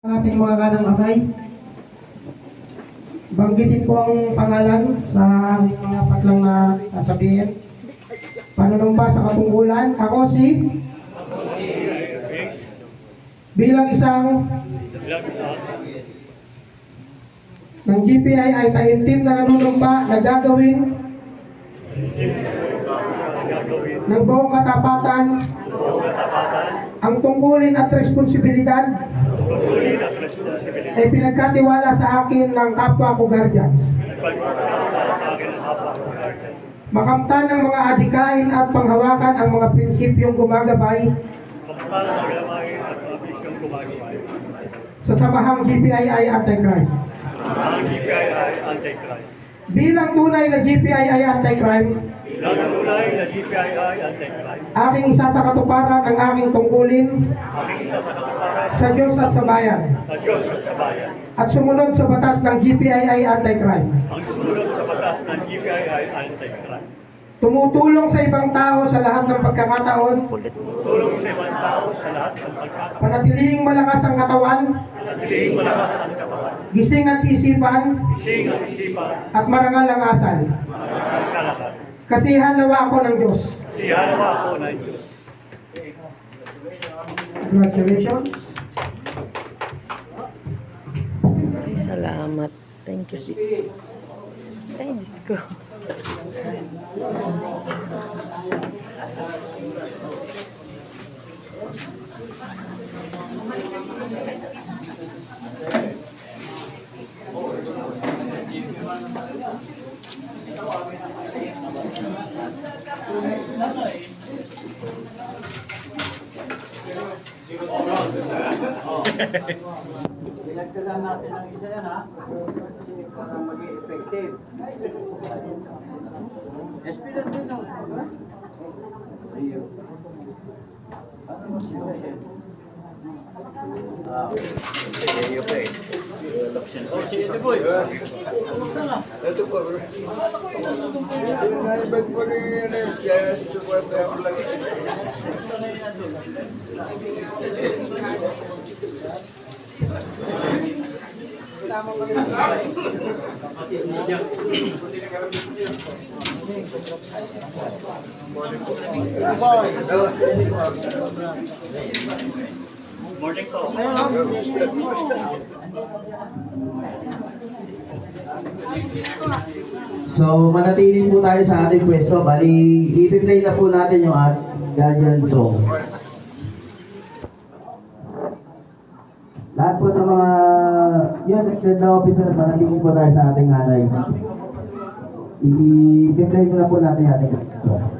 Ating mga kanang kamay. Banggitin po ang pangalan sa aming mga patlang na sasabihin. Panunumpa sa katungkulan. Ako si bilang isang ng GPI ay taimtim na nanunumpa na gagawin ng buong katapatan ang tungkulin at responsibilidad ay pinagkatiwala sa akin ng kapwa ko guardians. Makamtan ng mga adikain at panghawakan ang mga prinsipyong gumagabay sa samahang GPII Anti-Crime. Bilang tunay na GPII Anti-Crime, aking isa sa katuparan ang aking tungkulin sa Diyos at sa bayan. At sumunod sa batas ng GPII Anti-Crime. Tumutulong sa ibang tao sa lahat ng pagkakataon. Panatilihing malakas ang katawan. Gising at isipan. At marangal ang asal. Kasihan nawa ako ng Diyos. Congratulations. Salamat. Thank you. Ay, Diyos ko. Pinagdagan natin ang isa yan, ha? Para maging effective. Espiran din ako. Ayun. Ayun pa eh. Sige, ito boy. Kumusta nga? Ito po. Naibag po rin yun. Kaya support na ako lang. Kumusta na yun natin? Morning po. So, manatili po tayo sa ating pwesto. Bali, i-play na po natin yung Guardian Song. Lahat po ng mga elected na officer, manatili po tayo sa ating hanay. I-play na po natin yung ating pwesto.